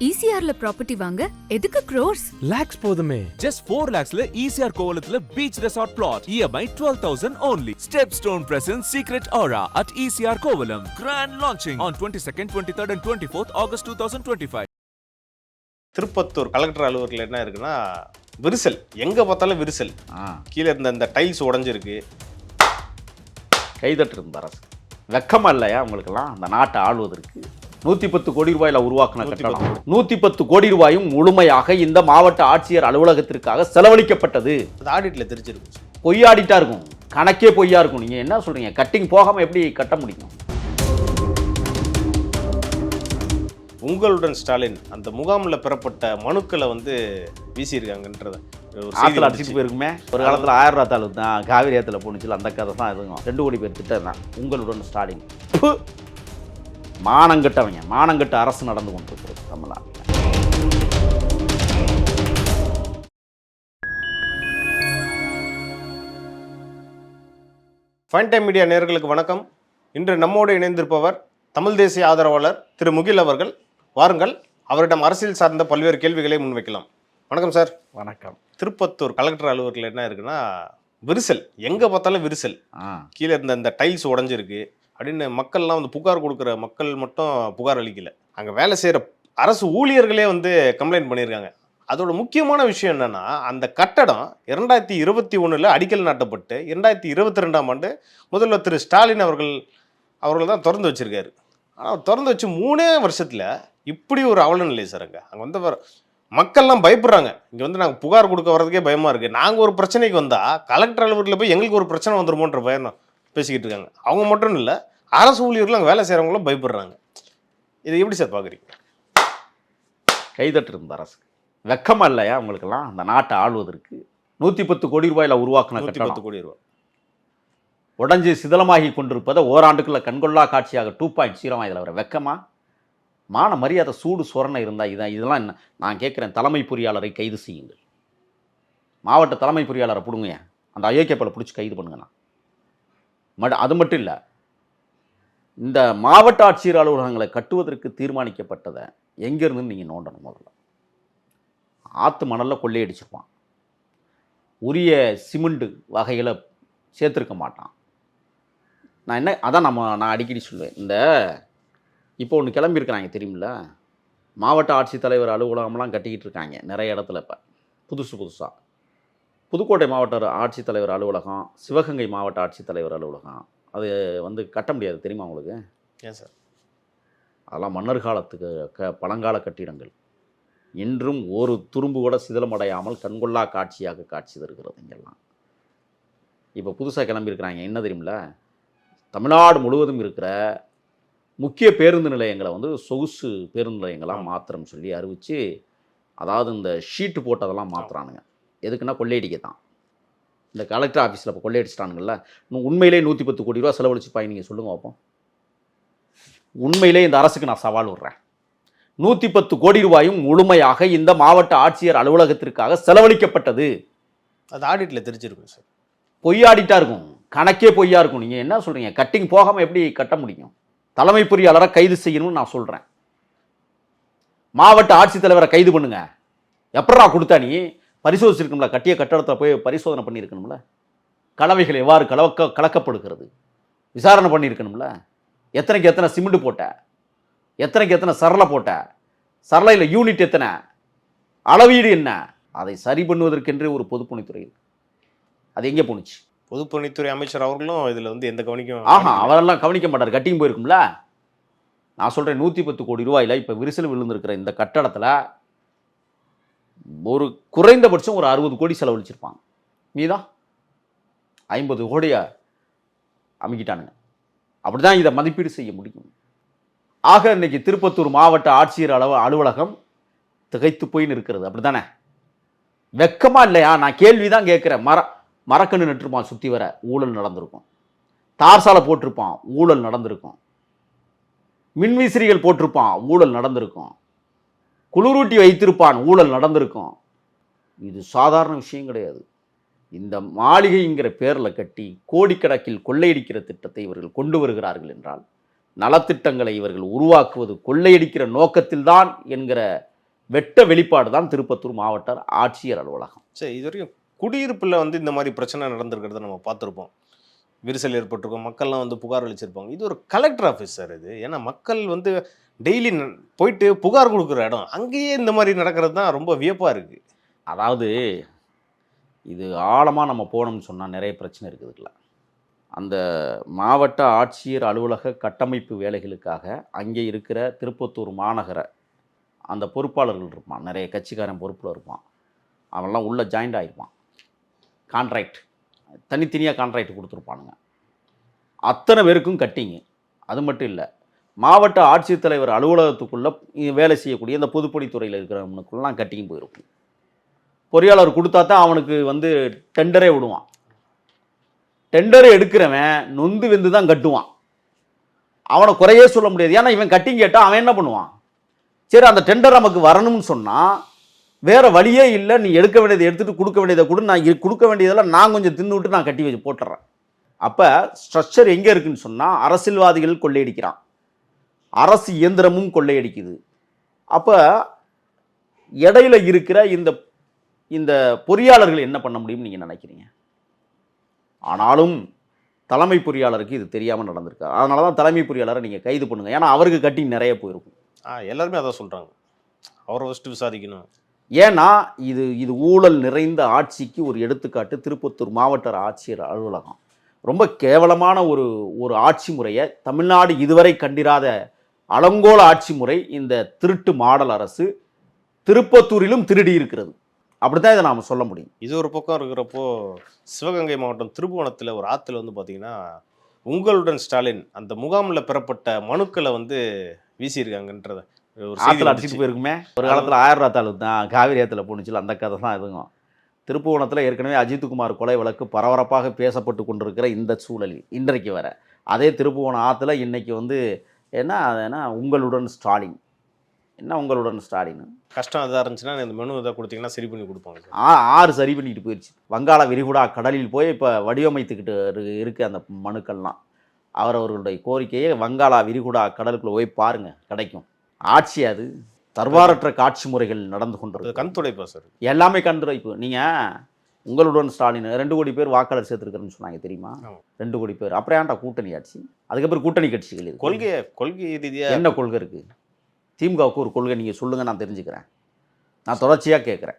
ECRல property வாங்க எதுக்கு crores? lakhs போதுமே. Just 4 lakhsல ECR கோவலத்துல beach resort plot. EMI 12,000 only. Stepstone presents Secret Aura at ECR Kovalam. Grand launching on 22nd, 23rd and 24th August 2025. Tirupattur collector அலுவலகத்தில் என்ன இருக்குன்னா விரிசல், எங்கே பார்த்தாலும் விரிசல். கீழே இருந்த அந்த டைல்ஸ் உடஞ்சிருக்கு. கைதட்டு இருந்த அரசு வெக்கமா இல்லையா உங்களுக்கெல்லாம் அந்த நாட்டை ஆளுவதற்கு? 110 கோடி ரூபாயில உருவாக்கின கட்டடம் 110 கோடி ரூபாயும் முழுமையாக இந்த மாவட்ட ஆட்சியர் அலுவலகத்திற்காக செலவழிக்கப்பட்டது. அது ஆடிட்டில் தெரிஞ்சிருக்கும். பொய் ஆடிட்டா இருக்கும், கணக்கே பொய்யா இருக்கும். நீங்க என்ன சொல்றீங்க? கட்டிங் போகாம எப்படி கட்ட முடியும்? உங்களுடன் ஸ்டாலின் அந்த முகாமில் பெறப்பட்ட மனுக்களை வீசியிருக்காங்கன்றத ஆற்றுல அடிச்சுட்டு போயிருக்குமே. ஒரு காலத்தில் 1000 ரூபா தாள் தான் காவிரி ஆற்றுல போணுச்சு. அந்த கதை தான் இதுங்க. 2 கோடி பேர் திட்டம் தான் உங்களுடன் ஸ்டாலின். மானங்கட்டவங்க, மானங்கட்ட அரசு நடந்து கொண்டிருக்கிறது தமிழ்நாட்டில். ஃபைன் டைம் மீடியா நேயர்களுக்கு வணக்கம். இன்று நம்மோடு இணைந்திருப்பவர் தமிழ் தேசிய ஆதரவாளர் திரு முகில் அவர்கள். வாருங்கள், அவரிடம் அரசியல் சார்ந்த பல்வேறு கேள்விகளை முன்வைக்கலாம். வணக்கம் சார். வணக்கம். திருப்பத்தூர் கலெக்டர் அலுவலகத்தில் என்ன இருக்குன்னா விரிசல், எங்கே பார்த்தாலும் விரிசல். கீழே இருந்த அந்த டைல்ஸ் உடஞ்சிருக்கு அப்படின்னு மக்கள்லாம் புகார் கொடுக்குற மக்கள் மட்டும் புகார் அளிக்கல, அங்கே வேலை செய்கிற அரசு ஊழியர்களே கம்ப்ளைண்ட் பண்ணியிருக்காங்க. அதோட முக்கியமான விஷயம் என்னன்னா, அந்த கட்டடம் 2021 அடிக்கல் நாட்டப்பட்டு 2022ஆம் ஆண்டு முதல்வர் திரு ஸ்டாலின் அவர்கள் தான் திறந்து வச்சிருக்காரு. ஆனால் திறந்து வச்சு 3 வருஷத்தில் இப்படி ஒரு அவல நிலை சார். அங்கே மக்கள்லாம் பயப்படுறாங்க. இங்கே நாங்கள் புகார் கொடுக்க வர்றதுக்கே பயமாக இருக்குது. நாங்கள் ஒரு பிரச்சனைக்கு வந்தால் கலெக்டர் அலுவலகத்தில் போய் எங்களுக்கு ஒரு பிரச்சனை வந்துருமோன்ற பயம் தான் பேசிக்கிட்டு இருக்காங்க. அவங்க மட்டும் இல்லை, அரசு ஊழியர்களும் அங்கே வேலை செய்கிறவங்களும் பயப்படுறாங்க. இதை எப்படி சார் பார்க்குறீங்க? கைதட்டு இருந்த அரசு வெக்கமா இல்லையா உங்களுக்கெல்லாம் அந்த நாட்டை ஆளுவதற்கு? 110 கோடி ரூபாயில உருவாக்கின 110 கோடி ரூபாய் உடஞ்சி சிதலமாகி கொண்டிருப்பதை ஓராண்டுக்குள்ள கண்கொள்ளா காட்சியாக 2.0 இதில் வர வெக்கமா? மான மரியாதை சூடு சொரணை இருந்தால் இதெல்லாம் என்ன? நான் கேட்குறேன், தலைமை பொறியாளரை கைது செய்யுங்கள். மாவட்ட தலைமை பொறியாளரை பிடுங்க, அந்த அயோக்கியப்பலை பிடிச்சி கைது பண்ணுங்கண்ணா. அது மட்டும் இல்லை, இந்த மாவட்ட ஆட்சியர் அலுவலகங்களை கட்டுவதற்கு தீர்மானிக்கப்பட்டதை எங்கேருந்து நீங்கள் நோண்டணும்? முதல்ல ஆற்று மணலில் கொள்ளையடிச்சிருப்பான், உரிய சிமெண்ட் வகைகளை சேர்த்துருக்க மாட்டான். அதான் நான் அடிக்கடி சொல்லுவேன். இப்போ ஒன்று கிளம்பியிருக்கிறாங்க தெரியுமில்ல, மாவட்ட ஆட்சித்தலைவர் அலுவலகம்லாம் கட்டிக்கிட்டு இருக்காங்க நிறைய இடத்துல. இப்போ புதுசாக புதுக்கோட்டை மாவட்ட ஆட்சித்தலைவர் அலுவலகம், சிவகங்கை மாவட்ட ஆட்சித்தலைவர் அலுவலகம், அது கட்ட முடியாது தெரியுமா உங்களுக்கு? ஏன் சார்? அதெல்லாம் மன்னர் காலத்துக்கு பழங்கால கட்டிடங்கள். இன்றும் ஒரு துரும்பு கூட சிதிலமடையாமல் கண்கொள்ளா காட்சியாக காட்சி தருகிறது இங்கெல்லாம். இப்போ புதுசாக கிளம்பியிருக்கிறாங்க. என்ன தெரியுமில்ல, தமிழ்நாடு முழுவதும் இருக்கிற முக்கிய பேருந்து நிலையங்களை சொகுசு பேருந்து நிலையங்களாக மாத்திரம் சொல்லி அறிவித்து, அதாவது இந்த ஷீட்டு போட்டதெல்லாம் மாற்றுறானுங்க. எதுக்குன்னா கொள்ளையடிக்க தான். இந்த கலெக்டர் ஆஃபீஸில் இப்போ கொள்ளையடிச்சிட்டானுங்கள்ல, உண்மையிலே 110 கோடி ரூபா செலவழிச்சுப்பாங்க. நீங்கள் சொல்லுங்கள் பார்ப்போம். உண்மையிலே இந்த அரசுக்கு நான் சவால் விடுறேன். 110 கோடி ரூபாயும் முழுமையாக இந்த மாவட்ட ஆட்சியர் அலுவலகத்திற்காக செலவழிக்கப்பட்டது. அது ஆடிட்டில் தெரிஞ்சிருக்கும் சார். பொய் ஆடிட்டா இருக்கும், கணக்கே பொய்யா இருக்கும். நீங்கள் என்ன சொல்கிறீங்க? கட்டிங் போகாமல் எப்படி கட்ட முடியும்? தலைமை பொறியாளரை கைது செய்யணும்னு நான் சொல்கிறேன். மாவட்ட ஆட்சித்தலைவரை கைது பண்ணுங்க. எப்படா கொடுத்தா? நீ பரிசோதிச்சிருக்கணும்ல, கட்டிய கட்டடத்தை போய் பரிசோதனை பண்ணியிருக்கணும்ல, கலவைகள் எவ்வாறு கலக்கப்படுகிறது விசாரணை பண்ணியிருக்கணும்ல, எத்தனைக்கு எத்தனை சிமெண்ட் போட்ட, எத்தனைக்கு எத்தனை சரளை போட்ட, சரளையில் யூனிட் எத்தனை, அளவீடு என்ன, அதை சரி பண்ணுவதற்கென்றே ஒரு பொதுப்பணித்துறை. அது எங்கே போணுச்சு? பொதுப்பணித்துறை அமைச்சர் அவர்களும் இதில் எந்த கவனிக்கும் அவரெல்லாம் கவனிக்க மாட்டார். கட்டிங் போயிருக்கும்ல. நான் சொல்கிறேன், 110 கோடி ரூபாயில் இப்போ விரிசல் விழுந்திருக்கிற இந்த கட்டடத்தில் ஒரு குறைந்தபட்சம் ஒரு 60 கோடி செலவழிச்சிருப்பாங்க. மீதான் 50 கோடியை அமைக்கிட்டானுங்க. அப்படி தான் இதை மதிப்பீடு செய்ய முடியும். ஆக இன்னைக்கு திருப்பத்தூர் மாவட்ட ஆட்சியர் அலுவலகம் திகைத்து போயின்னு இருக்கிறது. அப்படி தானே? வெக்கமா இல்லையா? நான் கேள்வி தான் கேட்குறேன். மரக்கன்று நட்டுருப்பான், சுற்றி வர ஊழல் நடந்திருக்கும். தார்சாலை போட்டிருப்பான், ஊழல் நடந்திருக்கும். மின்விசிறிகள் போட்டிருப்பான், ஊழல் நடந்திருக்கும். குளிரூட்டி வைத்திருப்பான், ஊழல் நடந்திருக்கும். இது சாதாரண விஷயம் கிடையாது. இந்த மாளிகைங்கிற பேரில் கட்டி கோடிக்கணக்கில் கொள்ளையடிக்கிற திட்டத்தை இவர்கள் கொண்டு வருகிறார்கள் என்றால், நலத்திட்டங்களை இவர்கள் உருவாக்குவது கொள்ளையடிக்கிற நோக்கத்தில்தான் என்கிற வெட்ட வெளிப்பாடு தான் திருப்பத்தூர் மாவட்ட ஆட்சியர் அலுவலகம். சரி, இது வரைக்கும் குடியிருப்பில் வந்து இந்த மாதிரி பிரச்சனை நடந்திருக்கிறத நம்ம பார்த்துருப்போம். விரிசல் ஏற்பட்டிருக்கும், மக்கள்லாம் வந்து புகார் அளிச்சிருப்பாங்க. இது ஒரு கலெக்டர் ஆஃபீஸ் சார் இது. ஏன்னா மக்கள் வந்து டெய்லி போயிட்டு புகார் கொடுக்குற இடம், அங்கேயே இந்த மாதிரி நடக்கிறது தான் ரொம்ப வியப்பாக இருக்குது. அதாவது இது ஆழமாக நம்ம போனோம்னு சொன்னால் நிறைய பிரச்சனை இருக்குதுல்ல. அந்த மாவட்ட ஆட்சியர் அலுவலக கட்டமைப்பு வேலைகளுக்காக அங்கே இருக்கிற திருப்பத்தூர் மாநகர அந்த பொறுப்பாளர்கள் இருப்பான், நிறைய கட்சிக்காரன் பொறுப்பில் இருப்பான், அவன்லாம் உள்ளே ஜாயிண்ட் ஆகிருப்பான். கான்ட்ராக்ட் தனித்தனியாக கான்ட்ராக்ட் கொடுத்துருப்பானுங்க. அத்தனை பேருக்கும் கட்டிங்க. அது மட்டும் இல்லை, மாவட்ட ஆட்சித்தலைவர் அலுவலகத்துக்குள்ளே வேலை செய்யக்கூடிய இந்த பொதுப்பணித்துறையில் இருக்கிறவனுக்குள்ளலாம் கட்டிங் போயிருக்கும். பொறியாளர் கொடுத்தா தான் அவனுக்கு வந்து டெண்டரே விடுவான். டெண்டரை எடுக்கிறவன் நொந்து வெந்து தான் கட்டுவான். அவனை குறையே சொல்ல முடியாது. ஏன்னா இவன் கட்டிங் கேட்டால் அவன் என்ன பண்ணுவான்? சரி, அந்த டெண்டர் நமக்கு வரணும்னு சொன்னால் வேறு வழியே இல்லை, நீ எடுக்க வேண்டியதை எடுத்துகிட்டு கொடுக்க வேண்டியதை கூட நான் கொடுக்க வேண்டியதெல்லாம் நான் கொஞ்சம் தின்னு விட்டு நான் கட்டி வச்சு போட்டுறேன். அப்போ ஸ்ட்ரக்சர் எங்கே இருக்குன்னு சொன்னால் அரசியல்வாதிகள் கொள்ளையடிக்கிறான், அரசு இயந்திரமும் கொள்ளையடிக்குது. அப்போ இடையில இருக்கிற இந்த பொறியாளர்கள் என்ன பண்ண முடியும்னு நீங்கள் நினைக்கிறீங்க? ஆனாலும் தலைமை பொறியாளருக்கு இது தெரியாமல் நடந்திருக்கு. அதனால தான் தலைமை பொறியாளரை நீங்கள் கைது பண்ணுங்கள். ஏன்னா அவருக்கு கட்டிங் நிறைய போயிருக்கும். எல்லாருமே அதான் சொல்கிறாங்க, அவரை ஃபஸ்ட்டு விசாரிக்கணும். ஏன்னா இது ஊழல் நிறைந்த ஆட்சிக்கு ஒரு எடுத்துக்காட்டு திருப்பத்தூர் மாவட்ட ஆட்சியர் அலுவலகம். ரொம்ப கேவலமான ஒரு ஆட்சி முறையை தமிழ்நாடு இதுவரை கண்டிராத அலங்கோல ஆட்சி முறை இந்த திருட்டு மாடல் அரசு திருப்பத்தூரிலும் திருடி இருக்கிறது. அப்படித்தான் இதை நாம் சொல்ல முடியும். இது ஒரு பக்கம் இருக்கிறப்போ, சிவகங்கை மாவட்டம் திருப்புவனத்தில் ஒரு ஆற்றுல வந்து பார்த்தீங்கன்னா உங்களுடன் ஸ்டாலின் அந்த முகாமில் பெறப்பட்ட மனுக்களை வந்து வீசியிருக்காங்கன்றத ஒரு செய்தி அடிச்சுட்டு போயிருக்குமே. ஒரு காலத்தில் 1000 ரூபா தாளு தான் காவிரி ஆற்றுல போணுச்சுல, அந்த கதை தான் இதுவும். திருப்புவனத்தில் ஏற்கனவே அஜித்குமார் கொலை வழக்கு பரபரப்பாக பேசப்பட்டு கொண்டிருக்கிற இந்த சூழலில் இன்றைக்கு வர அதே திருப்புவனம் ஆற்றுல இன்னைக்கு வந்து என்ன உங்களுடன் ஸ்டாலின், என்ன உங்களுடன் ஸ்டாலின் கஷ்டம் எதாக இருந்துச்சுன்னா இந்த மெனு எதாவது கொடுத்தீங்கன்னா சரி பண்ணி கொடுப்பாங்க. 6 சரி பண்ணிட்டு போயிடுச்சு. வங்காள விரிகுடா கடலில் போய் இப்போ வடிவமைத்துக்கிட்டு இருக்குது அந்த மனுக்கள்லாம். அவர்களுடைய கோரிக்கையை வங்காள விரிகுடா கடலுக்குள்ளே போய் பாருங்கள், கிடைக்கும். ஆட்சி அது தர்வாரற்ற காட்சி முறைகள் நடந்து கொண்டிருக்கு. கண் துடைப்பா சார், எல்லாமே கண் துடைப்பு. நீங்கள் உங்களுடன் ஸ்டாலின் 2 கோடி பேர் வாக்காளர் சேர்த்துருக்கிறேன்னு சொன்னாங்க தெரியுமா? 2 கோடி பேர். அப்புறம் ஏன்டா கூட்டணி ஆட்சி? அதுக்கப்புறம் கூட்டணி கட்சிகள் இது கொள்கை ரீதியாக என்ன கொள்கை இருக்குது? திமுகவுக்கு ஒரு கொள்கை நீங்கள் சொல்லுங்கள், நான் தெரிஞ்சுக்கிறேன். நான் தொடர்ச்சியாக கேட்குறேன்,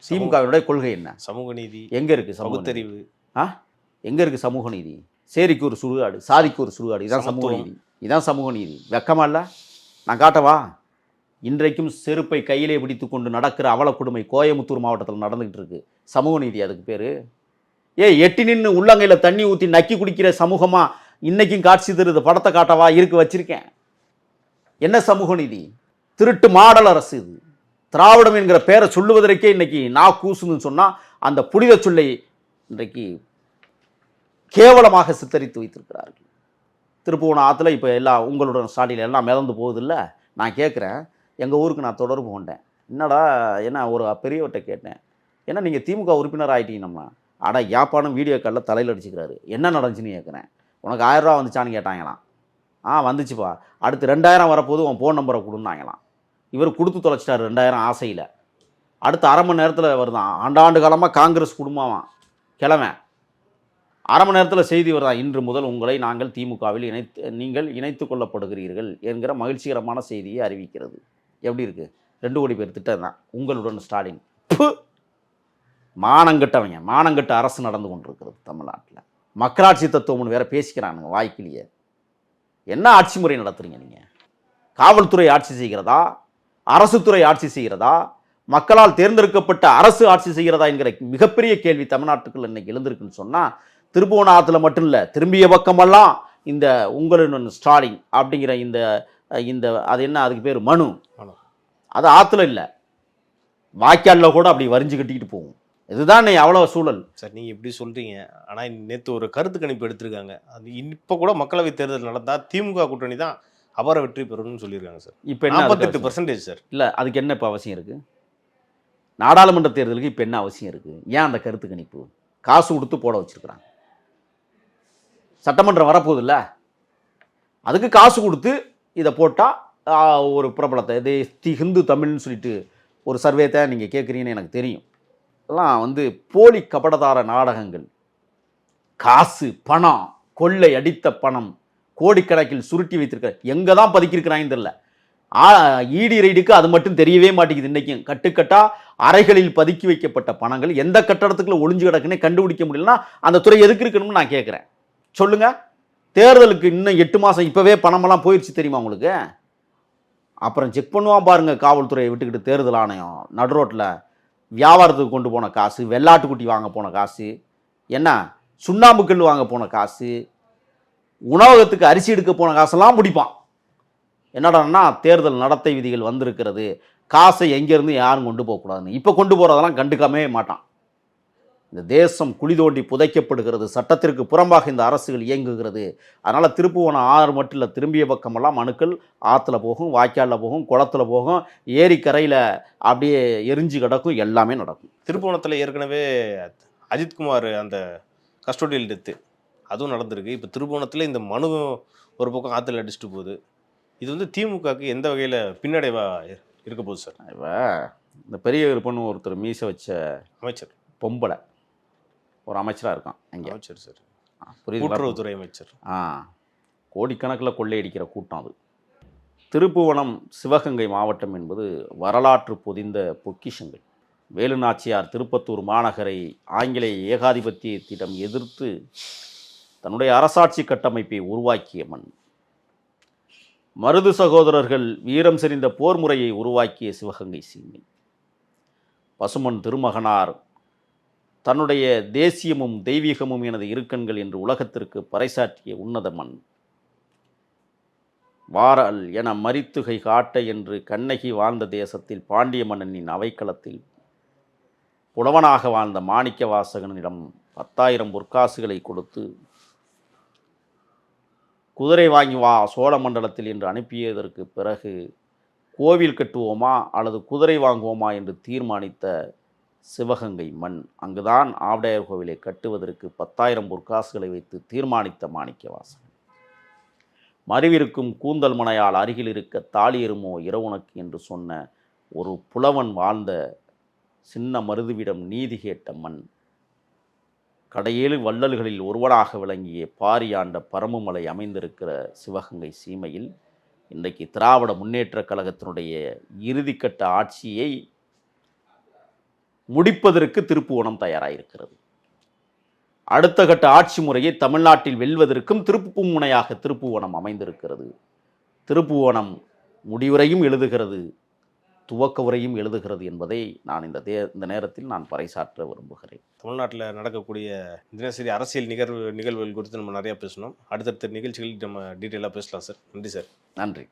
திமுகவினுடைய கொள்கை என்ன? சமூக நீதி எங்கே இருக்குது? பகுத்தறிவு எங்கே இருக்குது சமூக நீதி? சேரிக்கு ஒரு சுடுகாடு, சாதிக்கு ஒரு சுடுகாடு, இதான் சமூக நீதி. இதான் சமூக நீதி. வெக்கமா இல்லை? நான் காட்டவா? இன்றைக்கும் செருப்பை கையிலே பிடித்து கொண்டு நடக்கிற அவல கொடுமை கோயமுத்தூர் மாவட்டத்தில் நடந்துகிட்டு இருக்கு. சமூக நீதி அதுக்கு பேர்? எட்டி நின்று உள்ளங்கையில் தண்ணி ஊற்றி நக்கி குடிக்கிற சமூகமா இன்னைக்கும் காட்சி தருது. படத்தை காட்டவா? இருக்கு, வச்சிருக்கேன். என்ன சமூக நீதி? திருட்டு மாடல் அரசு இது. திராவிடம் என்கிற பேரை சொல்லுவதற்கே இன்னைக்கு நான் கூசுன்னு சொன்னால் அந்த புனித சொல்லை இன்றைக்கு கேவலமாக சித்தரித்து வைத்திருக்கிறார்கள். திருப்புவனம் ஆற்றுல இப்போ எல்லாம் உங்களுடன் ஸ்டாலில் எல்லாம் மிதந்து போகுதில்ல. நான் கேட்குறேன், எங்கள் ஊருக்கு நான் தொடர்பு கொண்டேன். என்னடா என்ன ஒரு பெரியவர்கிட்ட கேட்டேன், ஏன்னா நீங்கள் திமுக உறுப்பினர் ஆகிட்டீங்கம்மா. அடா யாப்பானும் வீடியோ காலில் தலையில் அடிச்சுக்கிறாரு. என்ன நடந்துச்சுன்னு கேட்குறேன். உனக்கு 1000 ரூபா வந்துச்சான்னு கேட்டாங்களாம். வந்துச்சுப்பா. அடுத்து 2000 வரப்போது உன் ஃபோன் நம்பரை கொடுன்னாங்களாம். இவர் கொடுத்து தொலைச்சிட்டார் 2000 ஆசையில். அடுத்து அரை மணி நேரத்தில் வருதான். ஆண்டாண்டு காலமாக காங்கிரஸ் குடும்பமாக கிழமை அரை மணி நேரத்தில் செய்தி வருதான், இன்று முதல் உங்களை நாங்கள் திமுகவில் நீங்கள் இணைத்து கொள்ளப்படுகிறீர்கள் என்கிற மகிழ்ச்சிகரமான செய்தியை அறிவிக்கிறது. எப்படி இருக்குது? 2 கோடி பேர் திட்டம் தான் உங்களுடன் ஸ்டாலின். மானங்கட்டவங்க, மானங்கட்ட அரசு நடந்து கொண்டிருக்கிறது தமிழ்நாட்டில். மக்களாட்சி தத்துவம்னு வேற பேசிக்கிறானுங்க வாய்க்கிலேயே. என்ன ஆட்சி முறை நடத்துறீங்க நீங்கள்? காவல்துறை ஆட்சி செய்கிறதா? அரசு துறை ஆட்சி செய்கிறதா? மக்களால் தேர்ந்தெடுக்கப்பட்ட அரசு ஆட்சி செய்கிறதா என்கிற மிகப்பெரிய கேள்வி தமிழ்நாட்டுக்குள்ள இன்னைக்கு எழுந்திருக்குன்னு சொன்னால் திருப்புவன ஆற்றுல மட்டும் இல்லை, திரும்பிய பக்கமெல்லாம் இந்த உங்களுடன் ஸ்டாலின் அப்படிங்கிற இந்த அது என்ன அதுக்கு பேர் மனு, அது ஆற்றுல இல்லை வாய்க்காலில் கூட அப்படி வரிஞ்சு கட்டிக்கிட்டு போகும். இதுதான் அவ்வளோ சூழல். சார், நீங்கள் இப்படி சொல்கிறீங்க. ஆனால் நேற்று ஒரு கருத்து கணிப்பு எடுத்திருக்காங்க. அது இப்போ கூட மக்களவை தேர்தல் நடந்தால் திமுக கூட்டணி தான் அபார வெற்றி பெறணும்னு சொல்லியிருக்காங்க சார். இப்போ 48% சார். இல்லை, அதுக்கு என்ன இப்போ அவசியம் இருக்குது? நாடாளுமன்ற தேர்தலுக்கு இப்போ என்ன அவசியம் இருக்குது? ஏன் அந்த கருத்து கணிப்பு? காசு கொடுத்து போட வச்சுருக்குறாங்க. சட்டமன்றம் வரப்போகுது இல்லை, அதுக்கு காசு கொடுத்து இதை போட்டால் ஒரு பிரபலத்தை இது ஹிந்து தமிழ்னு சொல்லிட்டு ஒரு சர்வே தான் நீங்கள் கேட்குறீங்கன்னு எனக்கு தெரியும். இதெல்லாம் போலி கபடதார நாடகங்கள். காசு, பணம், கொள்ளை அடித்த பணம், கோடிக்கணக்கில் சுருட்டி வைத்திருக்க எங்கே தான் பதுக்கியிருக்கிறாங்கன்னு தெரியல. ஈடி ரைடுக்கு அது மட்டும் தெரியவே மாட்டேங்குது. இன்றைக்கும் கட்டுக்கட்டா அறைகளில் பதுக்கி வைக்கப்பட்ட பணங்கள் எந்த கட்டடத்துக்குள்ள ஒளிஞ்சு கிடக்குன்னு கண்டுபிடிக்க முடியலன்னா அந்த துறை எதுக்கு இருக்கணும்னு நான் கேட்குறேன். சொல்லுங்க. தேர்தலுக்கு இன்னும் 8 மாதம், இப்போவே பணமெல்லாம் போயிடுச்சு தெரியுமா உங்களுக்கு? அப்புறம் செக் பண்ணுவான் பாருங்க காவல்துறையை விட்டுக்கிட்டு தேர்தல் ஆணையம். நடுரோட்டில் வியாபாரத்துக்கு கொண்டு போன காசு, வெள்ளாட்டுக்குட்டி வாங்க போன காசு, என்ன சுண்ணாம்புக்கல் வாங்க போன காசு, உணவகத்துக்கு அரிசி எடுக்க போன காசெல்லாம் பிடிப்பான். என்னடான்னா தேர்தல் நடத்தை விதிகள் வந்திருக்கிறது, காசை எங்கேருந்து யாரும் கொண்டு போகக்கூடாதுன்னு. இப்போ கொண்டு போகிறதெல்லாம் கண்டுக்காமே மாட்டான். இந்த தேசம் குழி தோண்டி புதைக்கப்படுகிறது, சட்டத்திற்கு புறம்பாக இந்த அரசுகள் இயங்குகிறது. அதனால் திருப்புவனம் ஆறு மட்டும் இல்லை, திரும்பிய பக்கமெல்லாம் மனுக்கள் ஆற்றுல போகும், வாய்க்காலில் போகும், குளத்தில் போகும், ஏரிக்கரையில் அப்படியே எரிஞ்சு கிடக்கும், எல்லாமே நடக்கும். திருப்புவனத்தில் ஏற்கனவே அஜித்குமார் அந்த கஸ்டோடியல் டெத்து அதுவும் நடந்திருக்கு. இப்போ திருப்புவனத்தில் இந்த மனு ஒரு பக்கம் ஆற்றுல அடிச்சுட்டு போகுது. இது திமுகவுக்கு எந்த வகையில் பின்னடைவாக இருக்க போகுது சார்? இப்போ இந்த பெரிய விருப்பன்னு ஒருத்தர் மீசை வச்ச அமைச்சர், பொம்பளை ஒரு அமைச்சராக இருக்கான் அங்கே. அமைச்சர் சார், புரியுது, கூட்டுறவுத்துறை அமைச்சர். கோடிக்கணக்கில் கொள்ளையடிக்கிற கூட்டம் அது. திருப்புவனம் சிவகங்கை மாவட்டம் என்பது வரலாற்று பொதிந்த பொக்கிஷங்கள். வேலு நாச்சியார் திருப்பத்தூர் மாநகரை ஆங்கிலேய ஏகாதிபத்தியத்திடம் எதிர்த்து தன்னுடைய அரசாட்சி கட்டமைப்பை உருவாக்கிய மண். மருது சகோதரர்கள் வீரம் செறிந்த போர் முறையை உருவாக்கிய சிவகங்கை சீமை. பசுமன் திருமகனார் தன்னுடைய தேசியமும் தெய்வீகமும் எனது இருக்கண்கள் என்று உலகத்திற்கு பறைசாற்றிய உன்னத மண். வாரல் என மரித்துகை காட்ட என்று கண்ணகி வாழ்ந்த தேசத்தில் பாண்டிய மன்னனின் அவைக்களத்தில் புலவனாக வாழ்ந்த மாணிக்க வாசகனிடம் 10,000 பொற்காசுகளை கொடுத்து குதிரை வாங்கி வா சோழ மண்டலத்தில் என்று அனுப்பியதற்கு பிறகு கோவில் கட்டுவோமா அல்லது குதிரை வாங்குவோமா என்று தீர்மானித்த சிவகங்கை மண். அங்குதான் ஆவுடையார் கோவிலை கட்டுவதற்கு 10,000 பொற்காசுகளை வைத்து தீர்மானித்த மாணிக்கவாசகன். மறிவிருக்கும் கூந்தல் மனையால் அருகில் இருக்க தாளியருமோ இரவுனக்கு என்று சொன்ன ஒரு புலவன் வாழ்ந்த சின்ன மருதுவிடம் நீதி கேட்ட மண். கடையேழு வள்ளல்களில் ஒருவனாக விளங்கிய பாரியாண்ட பரமுமலை அமைந்திருக்கிற சிவகங்கை சீமையில் இன்றைக்கு திராவிட முன்னேற்றக் கழகத்தினுடைய இறுதிக்கட்ட ஆட்சியை முடிப்பதற்கு திருப்புவனம் தயாராயிருக்கிறது. அடுத்த கட்ட ஆட்சி முறையை தமிழ்நாட்டில் வெல்வதற்கும் திருப்பு முனையாக திருப்புவனம் அமைந்திருக்கிறது. திருப்புவனம் முடிவுரையும் எழுதுகிறது, துவக்க உரையும் எழுதுகிறது என்பதை நான் இந்த நேரத்தில் நான் பறைசாற்ற விரும்புகிறேன். தமிழ்நாட்டில் நடக்கக்கூடிய தினசரி அரசியல் நிகழ்வுகள் குறித்து நம்ம நிறையா பேசணும். அடுத்தடுத்த நிகழ்ச்சிகளில் நம்ம டீட்டெயிலாக பேசலாம் சார். நன்றி சார். நன்றி.